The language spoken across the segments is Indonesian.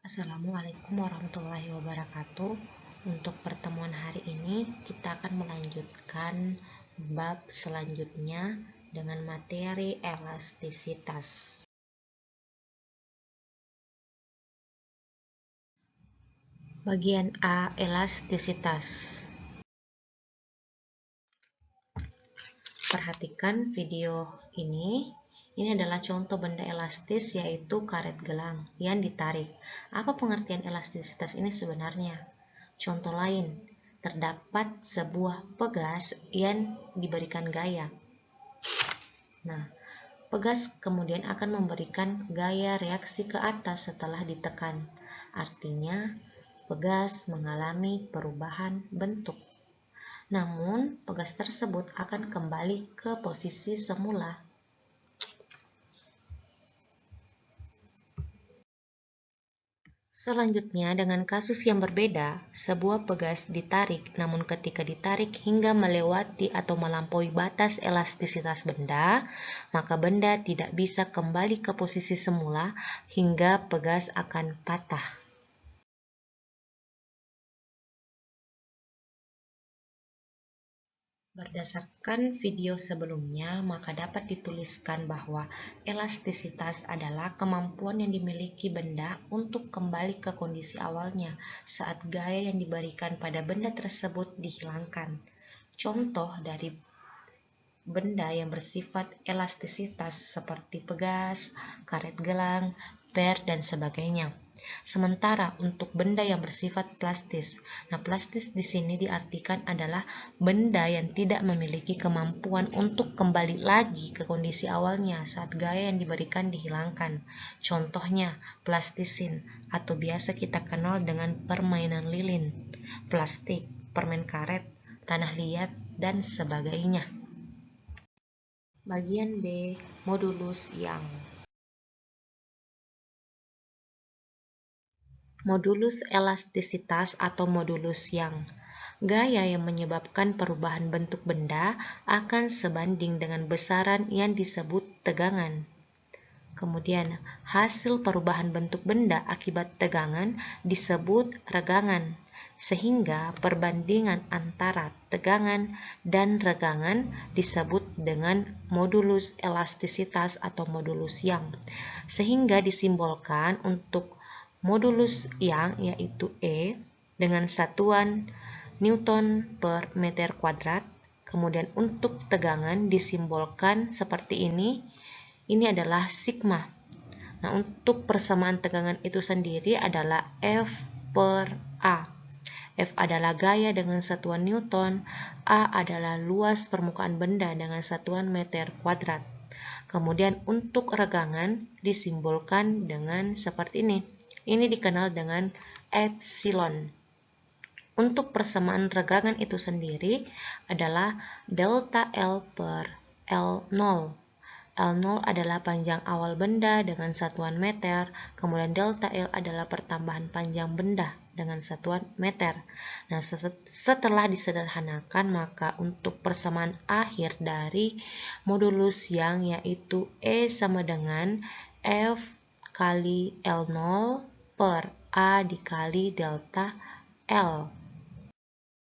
Assalamualaikum warahmatullahi wabarakatuh. Untuk pertemuan hari ini kita akan melanjutkan bab selanjutnya dengan materi elastisitas. Bagian A, elastisitas. Perhatikan video ini. Ini adalah contoh benda elastis, yaitu karet gelang yang ditarik. Apa pengertian elastisitas ini sebenarnya? Contoh lain, terdapat sebuah pegas yang diberikan gaya. Nah, pegas kemudian akan memberikan gaya reaksi ke atas setelah ditekan. Artinya, pegas mengalami perubahan bentuk. Namun, pegas tersebut akan kembali ke posisi semula. Selanjutnya, dengan kasus yang berbeda, sebuah pegas ditarik, namun ketika ditarik hingga melewati atau melampaui batas elastisitas benda, maka benda tidak bisa kembali ke posisi semula hingga pegas akan patah. Berdasarkan video sebelumnya, maka dapat dituliskan bahwa elastisitas adalah kemampuan yang dimiliki benda untuk kembali ke kondisi awalnya saat gaya yang diberikan pada benda tersebut dihilangkan. Contoh dari benda yang bersifat elastisitas seperti pegas, karet gelang, per, dan sebagainya. Sementara untuk benda yang bersifat plastis, plastis di sini diartikan adalah benda yang tidak memiliki kemampuan untuk kembali lagi ke kondisi awalnya saat gaya yang diberikan dihilangkan. Contohnya plastisin, atau biasa kita kenal dengan permainan lilin, plastik, permen karet, tanah liat, dan sebagainya. Bagian B, modulus Young. Modulus elastisitas atau modulus Young. Gaya yang menyebabkan perubahan bentuk benda akan sebanding dengan besaran yang disebut tegangan. Kemudian, hasil perubahan bentuk benda akibat tegangan disebut regangan, sehingga perbandingan antara tegangan dan regangan disebut dengan modulus elastisitas atau modulus Young, sehingga disimbolkan untuk modulus Young yaitu E dengan satuan Newton per meter kuadrat. Kemudian untuk tegangan disimbolkan seperti ini. Ini adalah sigma. Nah, untuk persamaan tegangan itu sendiri adalah F per A. F adalah gaya dengan satuan Newton, A adalah luas permukaan benda dengan satuan meter kuadrat. Kemudian untuk regangan disimbolkan dengan seperti ini. Ini dikenal dengan epsilon. Untuk persamaan regangan itu sendiri adalah delta L per L0. L0 adalah panjang awal benda dengan satuan meter, kemudian delta L adalah pertambahan panjang benda dengan satuan meter. Nah, setelah disederhanakan, maka untuk persamaan akhir dari modulus Young yaitu E sama dengan F kali L0 per A dikali delta L.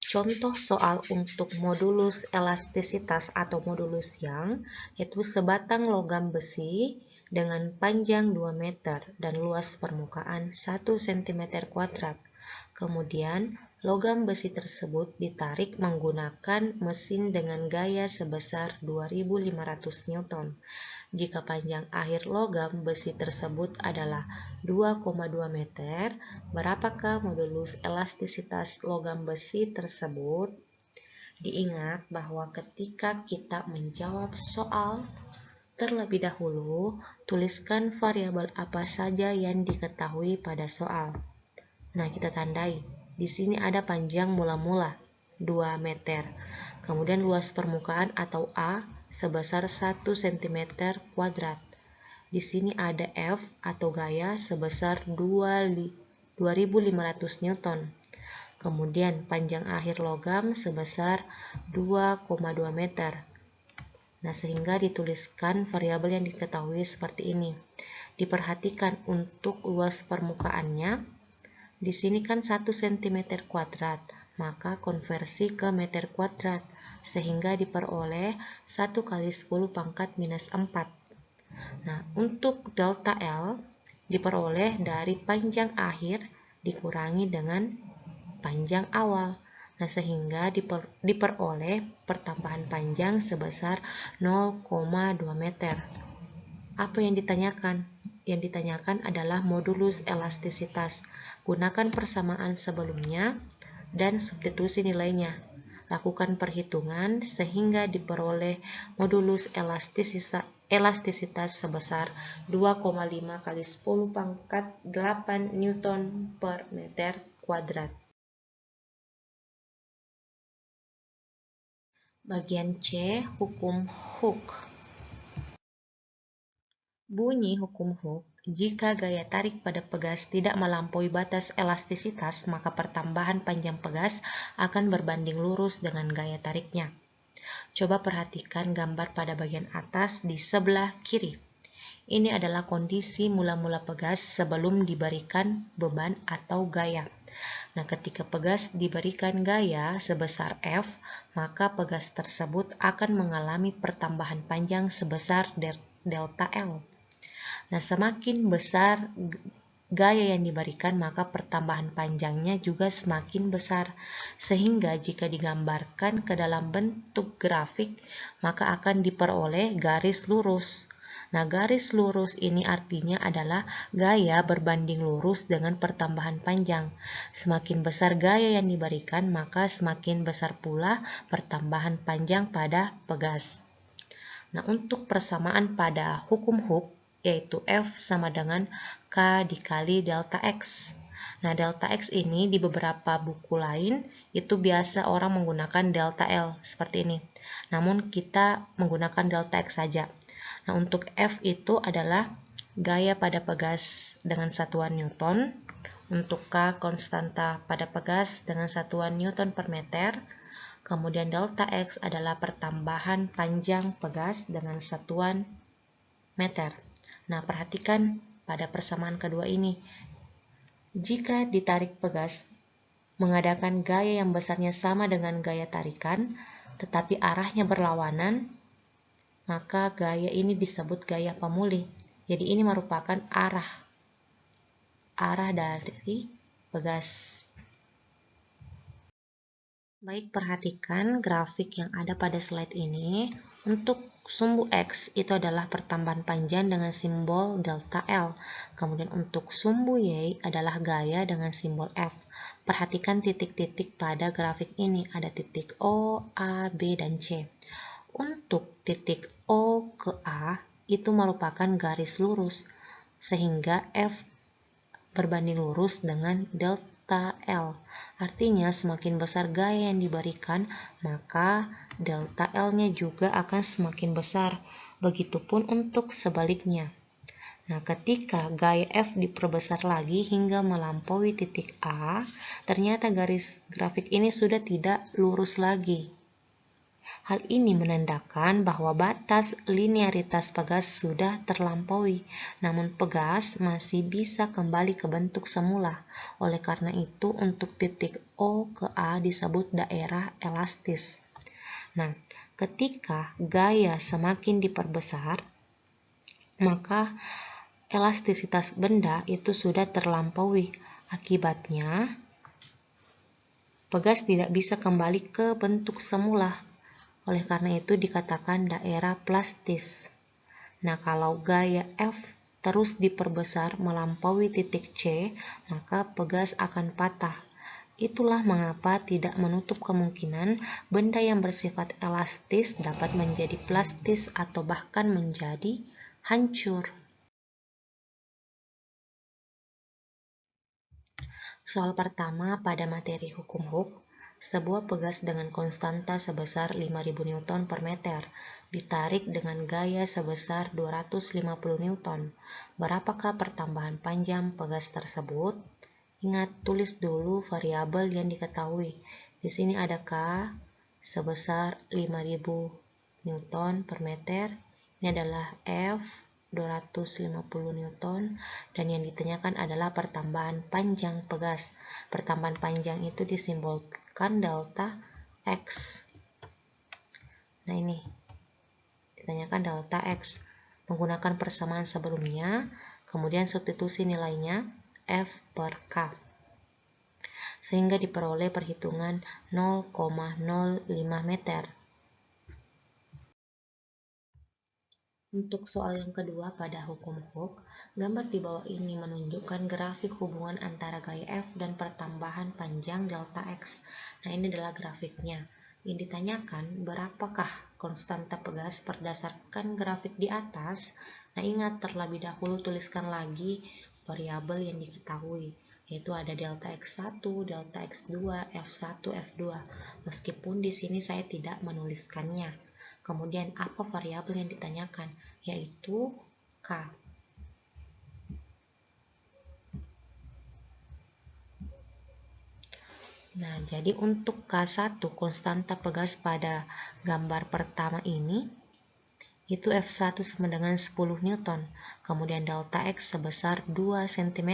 Contoh soal untuk modulus elastisitas atau modulus Young yaitu sebatang logam besi dengan panjang 2 meter dan luas permukaan 1 cm kuadrat. Kemudian, logam besi tersebut ditarik menggunakan mesin dengan gaya sebesar 2500 Newton. Jika panjang akhir logam besi tersebut adalah 2,2 meter, berapakah modulus elastisitas logam besi tersebut? Diingat bahwa ketika kita menjawab soal, terlebih dahulu tuliskan variabel apa saja yang diketahui pada soal. Nah, kita tandai. Di sini ada panjang mula-mula 2 meter. Kemudian luas permukaan atau A sebesar 1 cm kuadrat. Di sini ada F atau gaya sebesar 2500 Newton. Kemudian panjang akhir logam sebesar 2,2 meter. Nah, sehingga dituliskan variabel yang diketahui seperti ini. Diperhatikan untuk luas permukaannya. Di sini kan 1 cm kuadrat, maka konversi ke meter kuadrat, sehingga diperoleh 1 kali 10 pangkat minus 4. Nah, untuk delta L diperoleh dari panjang akhir dikurangi dengan panjang awal. Nah, sehingga diperoleh pertambahan panjang sebesar 0,2 meter. Apa yang ditanyakan? Yang ditanyakan adalah modulus elastisitas. Gunakan persamaan sebelumnya dan substitusi nilainya. Lakukan perhitungan sehingga diperoleh modulus elastisitas sebesar 2,5 kali 10 pangkat 8 Newton per meter kuadrat. Bagian C, hukum Hooke. Bunyi hukum Hooke, jika gaya tarik pada pegas tidak melampaui batas elastisitas, maka pertambahan panjang pegas akan berbanding lurus dengan gaya tariknya. Coba perhatikan gambar pada bagian atas di sebelah kiri. Ini adalah kondisi mula-mula pegas sebelum diberikan beban atau gaya. Nah, ketika pegas diberikan gaya sebesar F, maka pegas tersebut akan mengalami pertambahan panjang sebesar delta L. Nah, semakin besar gaya yang diberikan, maka pertambahan panjangnya juga semakin besar. Sehingga jika digambarkan ke dalam bentuk grafik, maka akan diperoleh garis lurus. Nah, garis lurus ini artinya adalah gaya berbanding lurus dengan pertambahan panjang. Semakin besar gaya yang diberikan, maka semakin besar pula pertambahan panjang pada pegas. Nah, untuk persamaan pada hukum Hooke, yaitu F sama dengan K dikali delta X. Nah, delta X ini di beberapa buku lain itu biasa orang menggunakan delta L seperti ini. Namun kita menggunakan delta X saja. Nah, untuk F itu adalah gaya pada pegas dengan satuan Newton. Untuk K konstanta pada pegas dengan satuan Newton per meter. Kemudian delta X adalah pertambahan panjang pegas dengan satuan meter. Nah, perhatikan pada persamaan kedua ini. Jika ditarik pegas mengadakan gaya yang besarnya sama dengan gaya tarikan, tetapi arahnya berlawanan, maka gaya ini disebut gaya pemulih. Jadi ini merupakan arah dari pegas. Baik, perhatikan grafik yang ada pada slide ini. Untuk sumbu X itu adalah pertambahan panjang dengan simbol delta L. Kemudian untuk sumbu Y adalah gaya dengan simbol F. Perhatikan titik-titik pada grafik ini. Ada titik O, A, B, dan C. Untuk titik O ke A itu merupakan garis lurus, sehingga F berbanding lurus dengan delta L. Artinya semakin besar gaya yang diberikan, maka delta L-nya juga akan semakin besar. Begitupun untuk sebaliknya. Nah, ketika gaya F diperbesar lagi hingga melampaui titik A, ternyata garis grafik ini sudah tidak lurus lagi. Hal ini menandakan bahwa batas linearitas pegas sudah terlampaui, namun pegas masih bisa kembali ke bentuk semula. Oleh karena itu, untuk titik O ke A disebut daerah elastis. Nah, ketika gaya semakin diperbesar, maka elastisitas benda itu sudah terlampaui. Akibatnya, pegas tidak bisa kembali ke bentuk semula. Oleh karena itu dikatakan daerah plastis. Nah, kalau gaya F terus diperbesar melampaui titik C, maka pegas akan patah. Itulah mengapa tidak menutup kemungkinan benda yang bersifat elastis dapat menjadi plastis atau bahkan menjadi hancur. Soal pertama pada materi hukum Hooke. Sebuah pegas dengan konstanta sebesar 5000 Newton per meter ditarik dengan gaya sebesar 250 Newton. Berapakah pertambahan panjang pegas tersebut? Ingat, tulis dulu variabel yang diketahui. Di sini ada K sebesar 5000 Newton per meter. Ini adalah F 250 Newton, dan yang ditanyakan adalah pertambahan panjang pegas. Pertambahan panjang itu disimbolkan delta X. Nah, ini ditanyakan delta X. Menggunakan persamaan sebelumnya, kemudian substitusi nilainya F per K, sehingga diperoleh perhitungan 0,05 meter. Untuk soal yang kedua pada hukum Hooke, gambar di bawah ini menunjukkan grafik hubungan antara gaya F dan pertambahan panjang delta X. Nah, ini adalah grafiknya. Yang ditanyakan, berapakah konstanta pegas berdasarkan grafik di atas? Nah, ingat terlebih dahulu tuliskan lagi variabel yang diketahui, yaitu ada delta X1, delta X2, F1, F2. Meskipun di sini saya tidak menuliskannya. Kemudian apa variabel yang ditanyakan? Yaitu K. Nah, jadi untuk K1 konstanta pegas pada gambar pertama ini itu F1 sama dengan 10 Newton. Kemudian delta X sebesar 2 cm.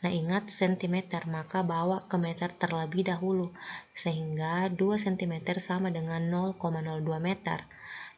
Nah, ingat cm, maka bawa ke meter terlebih dahulu. Sehingga 2 cm sama dengan 0,02 meter.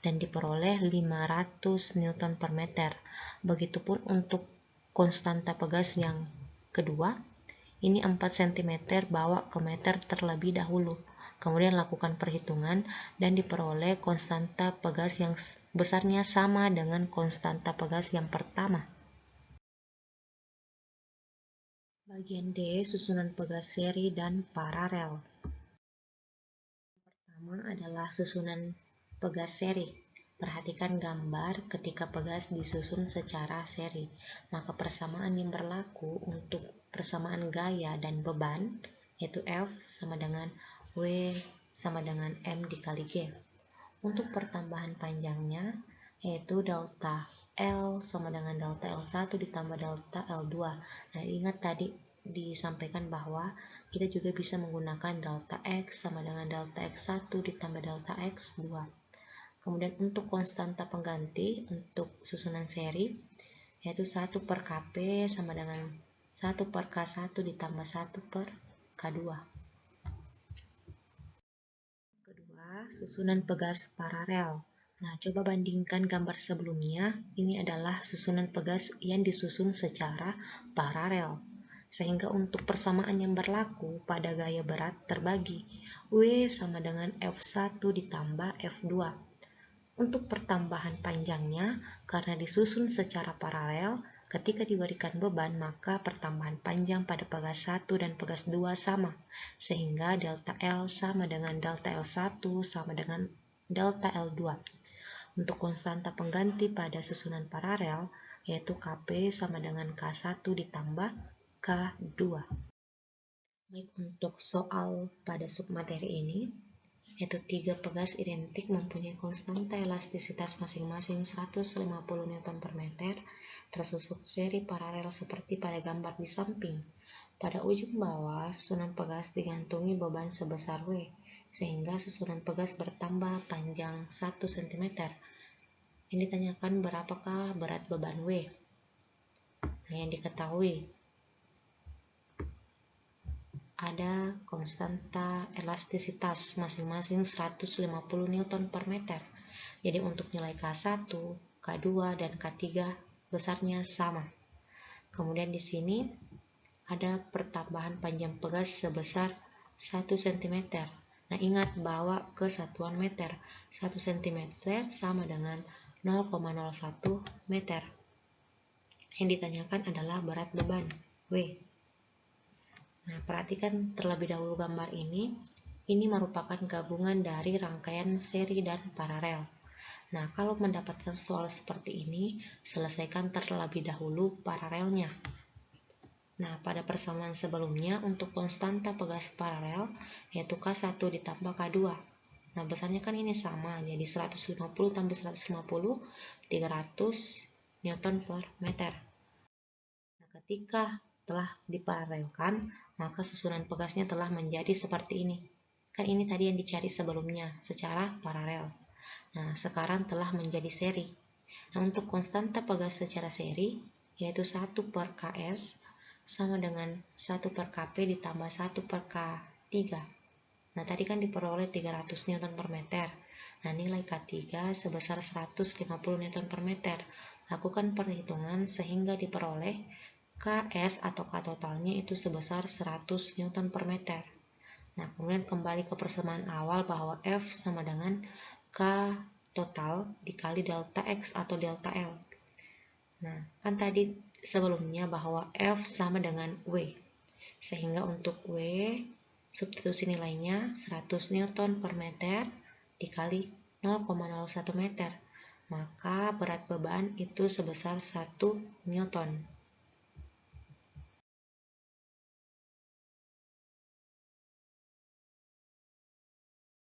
Dan diperoleh 500 Newton per meter. Begitupun untuk konstanta pegas yang kedua, ini 4 cm bawa ke meter terlebih dahulu. Kemudian lakukan perhitungan dan diperoleh konstanta pegas yang besarnya sama dengan konstanta pegas yang pertama. Bagian D, susunan pegas seri dan paralel. Pertama adalah susunan pegas seri. Perhatikan gambar ketika pegas disusun secara seri. Maka persamaan yang berlaku untuk persamaan gaya dan beban, yaitu F sama dengan W sama dengan M dikali G. Untuk pertambahan panjangnya, yaitu delta L sama dengan delta L1 ditambah delta L2. Nah, ingat tadi disampaikan bahwa kita juga bisa menggunakan delta X sama dengan delta X1 ditambah delta X2. Kemudian untuk konstanta pengganti untuk susunan seri, yaitu 1 per Kp sama dengan 1 per K1 ditambah 1 per K2. Kedua, susunan pegas paralel. Nah, coba bandingkan gambar sebelumnya. Ini adalah susunan pegas yang disusun secara paralel. Sehingga untuk persamaan yang berlaku pada gaya berat terbagi. W sama dengan F1 ditambah F2. Untuk pertambahan panjangnya, karena disusun secara paralel, ketika diberikan beban, maka pertambahan panjang pada pegas 1 dan pegas 2 sama, sehingga delta L sama dengan delta L1 sama dengan delta L2. Untuk konstanta pengganti pada susunan paralel, yaitu Kp sama dengan K1 ditambah K2. Baik, untuk soal pada submateri ini, yaitu 3 pegas identik mempunyai konstanta elastisitas masing-masing 150 Newton per meter, tersusun seri paralel seperti pada gambar di samping. Pada ujung bawah, susunan pegas digantungi beban sebesar W, sehingga susunan pegas bertambah panjang 1 cm. Yang ditanyakan berapakah berat beban W? Nah, yang diketahui ada konstanta elastisitas masing-masing 150 Newton per meter. Jadi untuk nilai K1, K2, dan K3 besarnya sama. Kemudian di sini ada pertambahan panjang pegas sebesar 1 cm. Nah, ingat bawa ke satuan meter. 1 cm sama dengan 0,01 meter. Yang ditanyakan adalah berat beban W. Nah, perhatikan terlebih dahulu gambar ini. Ini merupakan gabungan dari rangkaian seri dan paralel. Nah, kalau mendapatkan soal seperti ini, selesaikan terlebih dahulu paralelnya. Nah, pada persamaan sebelumnya untuk konstanta pegas paralel, yaitu K1 ditambah K2. Nah, besarnya kan ini sama, jadi 150 tambah 150, 300 Newton per meter. Nah, ketika telah diparalelkan, maka susunan pegasnya telah menjadi seperti ini. Kan ini tadi yang dicari sebelumnya secara paralel. Nah, sekarang telah menjadi seri. Nah, untuk konstanta pegas secara seri, yaitu 1 per Ks sama dengan 1 per Kp ditambah 1 per K3. Nah, tadi kan diperoleh 300 Newton per meter. Nah, nilai K3 sebesar 150 Newton per meter. Lakukan perhitungan sehingga diperoleh Ks atau K totalnya itu sebesar 100 Newton per meter. Nah, kemudian kembali ke persamaan awal bahwa F sama dengan K total dikali delta X atau delta L. Nah, kan tadi sebelumnya bahwa F sama dengan W. Sehingga untuk W, substitusi nilainya 100 Newton per meter dikali 0,01 meter. Maka berat beban itu sebesar 1 Newton.